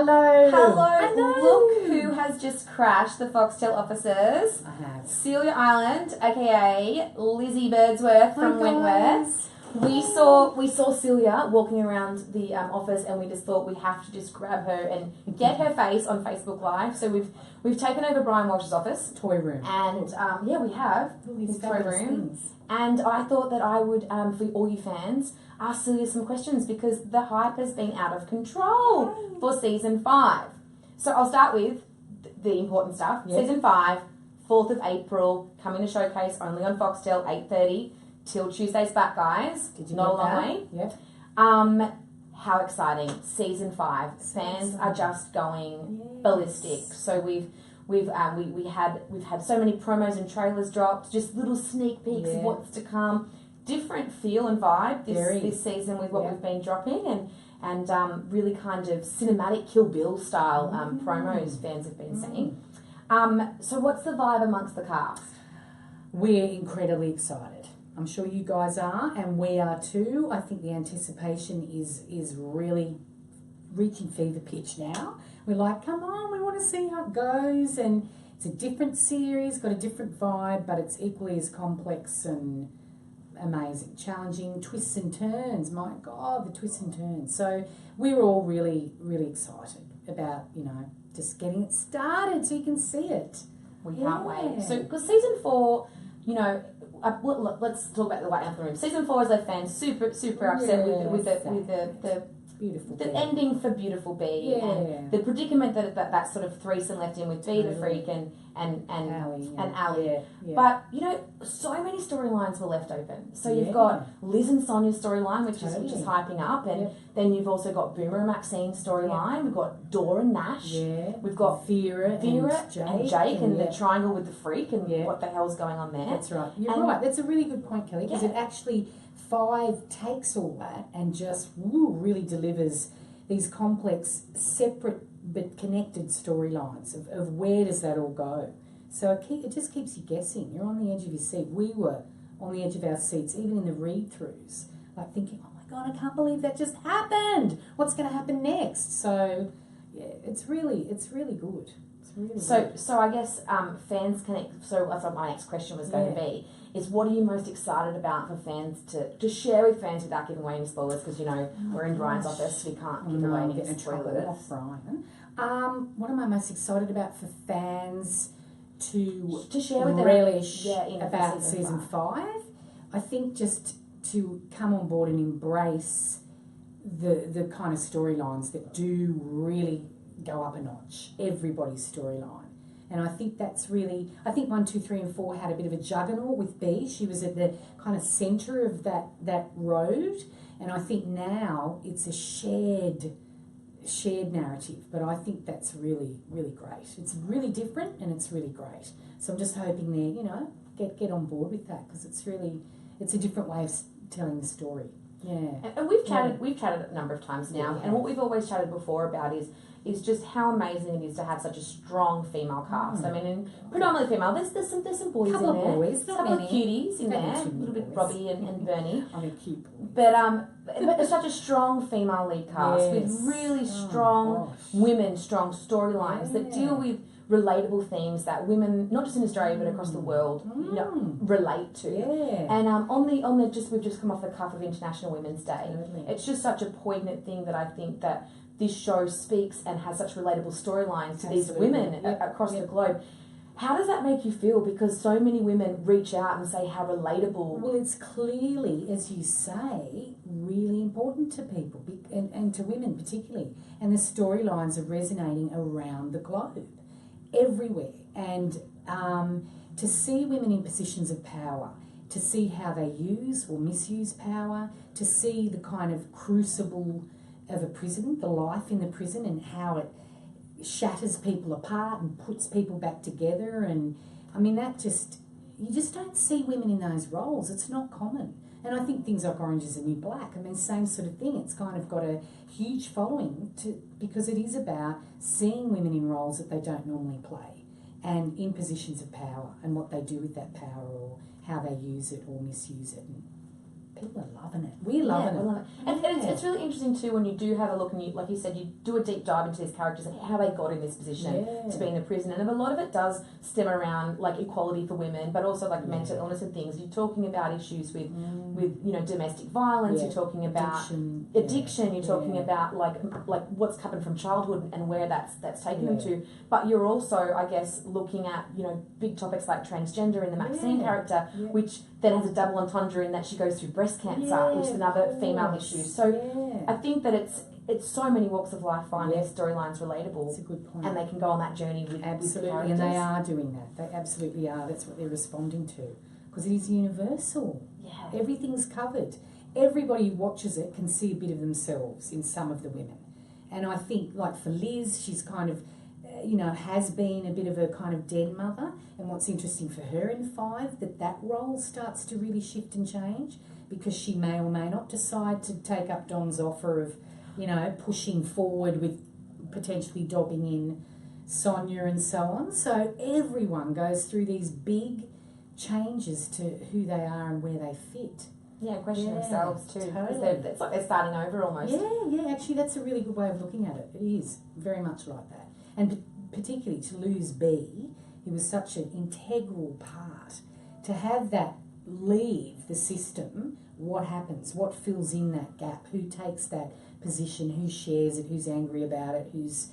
Hello. Hello. Look who has just crashed the Foxtel offices. I have. Celia Ireland, aka Lizzie Birdsworth from Wentworth. We saw Celia walking around the office, and we just thought we have to just grab her and get her face on Facebook Live. So we've taken over Brian Walsh's office, Toy room, and we have his toy room. And I thought that I would, for all you fans, ask Celia some questions because the hype has been out of control for season 5. So I'll start with the important stuff. Yep. Season 5, 4th of April, coming to Showcase only on Foxtel, 8:30 till Tuesday's back, guys. Did you Not get a long that? way. Yep. How exciting! Season 5, fans are just going ballistic. So we've had so many promos and trailers dropped, just little sneak peeks of what's to come. Different feel and vibe this season with what we've been dropping, and really kind of cinematic Kill Bill style promos fans have been seeing. So what's the vibe amongst the cast? We're incredibly excited. I'm sure you guys are, and we are too. I think the anticipation is really reaching fever pitch now. We're like, come on, we want to see how it goes, and it's a different series, got a different vibe, but it's equally as complex and amazing, challenging, twists and turns. My God, the twists and turns. So we're all really, really excited about, just getting it started so you can see it. We can't wait. So, because season 4, let's talk about the White Elephant Room. Season 4 is a fan super upset with the Beautiful the Bee. ending for Beautiful Bee and the predicament that sort of threesome left in with Bee the Freak and Ali. Yeah. But so many storylines were left open. So you've got Liz and Sonia's storyline, which is hyping up, and then you've also got Boomer and Maxine's storyline. We've got Dora and Nash. Yeah. We've got Vera and Jake and the triangle with the Freak and what the hell's going on there. That's right. You're right. That's a really good point, Kelly, because it actually 5 takes all that and just really delivers these complex, separate but connected storylines of where does that all go. So it just keeps you guessing. You're on the edge of your seat. We were on the edge of our seats, even in the read-throughs, like thinking, oh my God, I can't believe that just happened. What's going to happen next? So it's really good. It's really good. So I guess fans connect. So that's what my next question was going to be. Is what are you most excited about for fans to share with fans without giving away any spoilers? Because we're in Brian's office, we can't give away any spoilers. Off Brian. What am I most excited about for fans to share with relish them about season 5? I think just to come on board and embrace the kind of storylines that do really go up a notch. Everybody's storyline. And I think that's really, I think 1, 2, 3 and 4 had a bit of a juggernaut with Bee. She was at the kind of centre of that road. And I think now it's a shared narrative. But I think that's really, really great. It's really different and it's really great. So I'm just hoping they, get on board with that because it's a different way of telling the story. Yeah. And we've chatted a number of times now. And what we've always chatted before about is just how amazing it is to have such a strong female cast. I mean, and predominantly female. There's some boys in there. Boys, a couple of cuties in there. A little bit Robbie and Bernie. I'm a cute boy. But there's such a strong female lead cast with really strong women, strong storylines that deal with relatable themes that women, not just in Australia but across the world, relate to. Yeah. And we've just come off the cuff of International Women's Day. Totally. It's just such a poignant thing that I think that this show speaks and has such relatable storylines to these women across the globe. How does that make you feel? Because so many women reach out and say how relatable. Well, it's clearly, as you say, really important to people and to women particularly. And the storylines are resonating around the globe, everywhere. And to see women in positions of power, to see how they use or misuse power, to see the kind of crucible of a prison, the life in the prison and how it shatters people apart and puts people back together. And I mean, you just don't see women in those roles. It's not common. And I think things like Orange is the New Black, I mean, same sort of thing. It's kind of got a huge following because it is about seeing women in roles that they don't normally play and in positions of power and what they do with that power or how they use it or misuse it. And people are loving it. We're loving it. And it's really interesting too when you do have a look and you, like you said, you do a deep dive into these characters and how they got in this position to be in a prison. And a lot of it does stem around like equality for women, but also like mental illness and things. You're talking about issues with domestic violence. You're talking about addiction. You're talking about like what's happened from childhood and where that's taken them to. But you're also, I guess, looking at big topics like transgender in the Maxine character, which then has a double entendre in that she goes through breast cancer, which is another female issue. So I think that it's so many walks of life find their storylines relatable. That's a good point. And they can go on that journey with absolutely, with the characters. and they are doing that. They absolutely are. That's what they're responding to because it is universal. Yeah, everything's covered. Everybody who watches it can see a bit of themselves in some of the women, and I think like for Liz, she's kind of has been a bit of a kind of dead mother. And what's interesting for her in 5, that role starts to really shift and change because she may or may not decide to take up Don's offer of, pushing forward with potentially dobbing in Sonia and so on. So everyone goes through these big changes to who they are and where they fit. Yeah, question themselves too. Totally. It's like they're starting over almost. Yeah, actually that's a really good way of looking at it. It is very much like that. And particularly to lose B, who was such an integral part, to have that leave the system, what happens? What fills in that gap? Who takes that position? Who shares it? Who's angry about it? Who's,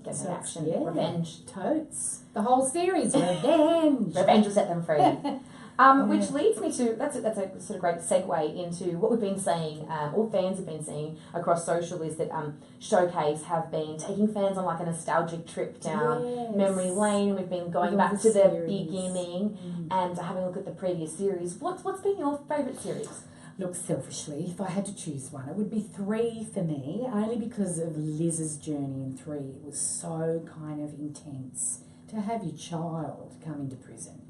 gets action, revenge. Totes. The whole series, revenge. Revenge will set them free. Which leads me to, that's a sort of great segue into what we've been saying, all fans have been saying across social is that Showcase have been taking fans on like a nostalgic trip down memory lane. We've been going back to the beginning and having a look at the previous series. What's been your favourite series? Look, selfishly, if I had to choose one, it would be 3 for me, only because of Liz's journey in 3. It was so kind of intense to have your child come into prison.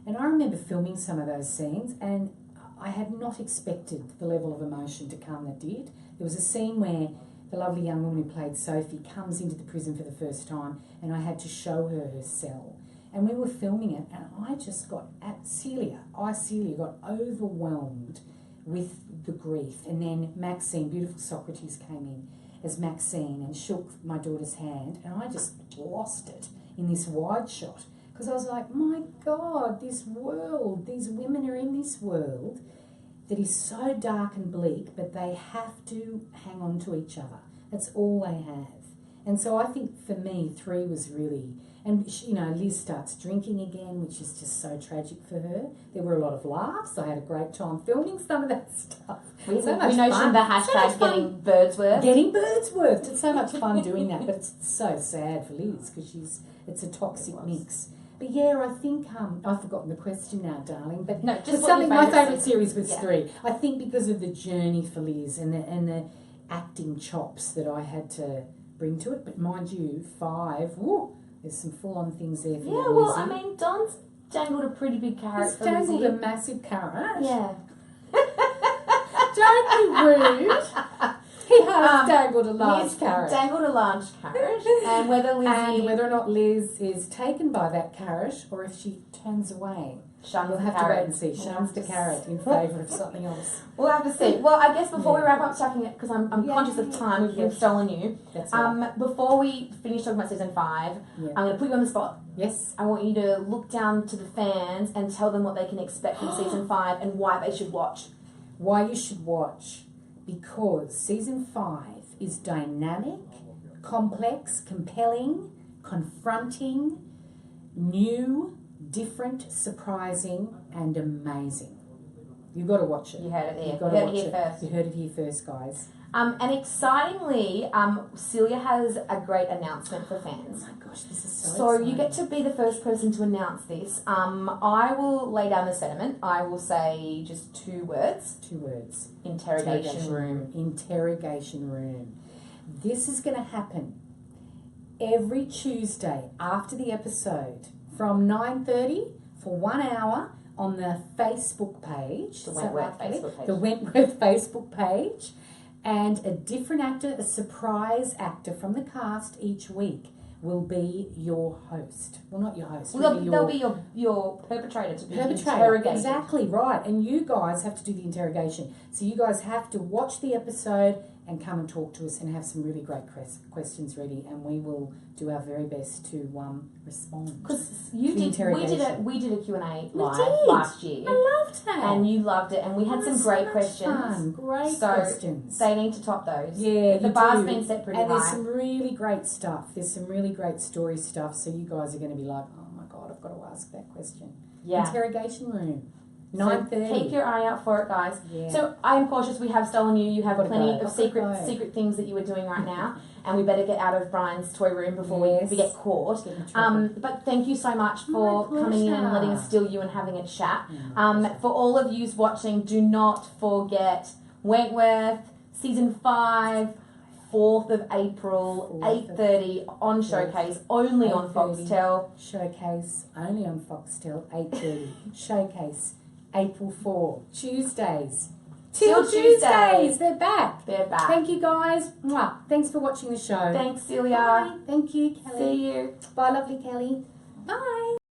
And I remember filming some of those scenes and I had not expected the level of emotion to come that did. There was a scene where the lovely young woman who played Sophie comes into the prison for the first time and I had to show her her cell. And we were filming it and I just got Celia got overwhelmed with the grief. And then Maxine, beautiful Socrates, came in as Maxine and shook my daughter's hand and I just lost it in this wide shot. Because I was like, my God, this world, these women are in this world that is so dark and bleak, but they have to hang on to each other. That's all they have. And so I think for me, 3 was really... And, Liz starts drinking again, which is just so tragic for her. There were a lot of laughs. I had a great time filming some of that stuff. We notioned the hashtag getting Birdsworth. Getting Birdsworth. It's so much fun doing that, but it's so sad for Liz because it's a toxic mix. But yeah, I think I've forgotten the question now, darling. But no, just my favourite series was 3. I think because of the journey for Liz and the acting chops that I had to bring to it. But mind you, 5, there's some full-on things there for you. Yeah, well, I mean, Don's dangled a pretty big carrot. He's dangled a massive carrot. Yeah. Don't be rude. He has dangled a large carrot. Dangled a large carrot. And whether or not Liz is taken by that carrot or if she turns away. We'll have to wait and see. Shuns the carrot in favour of something else. We'll have to see. Well, I guess before we wrap up talking it, because I'm conscious of time, we've stolen you. That's right. Before we finish talking about season 5, I'm going to put you on the spot. Yes. I want you to look down to the fans and tell them what they can expect from season 5 and why they should watch. Why you should watch. Because season 5 is dynamic, complex, compelling, confronting, new, different, surprising, and amazing. You've got to watch it. You heard it here. You've got to watch it first. You heard it here first, guys. And excitingly, Celia has a great announcement for fans. Oh my gosh, this is so exciting. You get to be the first person to announce this. I will lay down the sentiment. I will say just 2 words. 2 words. Interrogation room. Interrogation room. This is going to happen every Tuesday after the episode from 9:30 for 1 hour on the Facebook page. The Wentworth Facebook page. The Wentworth Facebook page. And a different actor, a surprise actor from the cast each week will be your host. Well, not your host. Well, they'll be your perpetrator to be interrogated. Exactly right. And you guys have to do the interrogation. So you guys have to watch the episode and come and talk to us and have some really great questions ready, and we will do our very best to respond. Because we did a Q&A live last year. I loved that, and you loved it, and we had some great questions. Fun. Great questions. They need to top those. Yeah, the bar's been set pretty high. And there's some really great stuff. There's some really great story stuff. So you guys are going to be like, oh my god, I've got to ask that question. Yeah. Interrogation room. So 9:30. keep your eye out for it, guys. Yeah. So I am cautious. We have stolen you. You have plenty of secret things that you are doing right now, and we better get out of Brian's toy room before we get caught. But thank you so much for coming in and letting us steal you and having a chat. For all of you watching, do not forget Wentworth season 5. 4th of April, 8:30 on Showcase, only on Foxtel. Showcase, only on Foxtel, 8:30. Showcase, April 4, Tuesdays. Till Tuesdays. They're back. Thank you, guys. Mwah. Thanks for watching the show. Thanks, Celia. Bye. Thank you, Kelly. See you. Bye, lovely Kelly. Bye.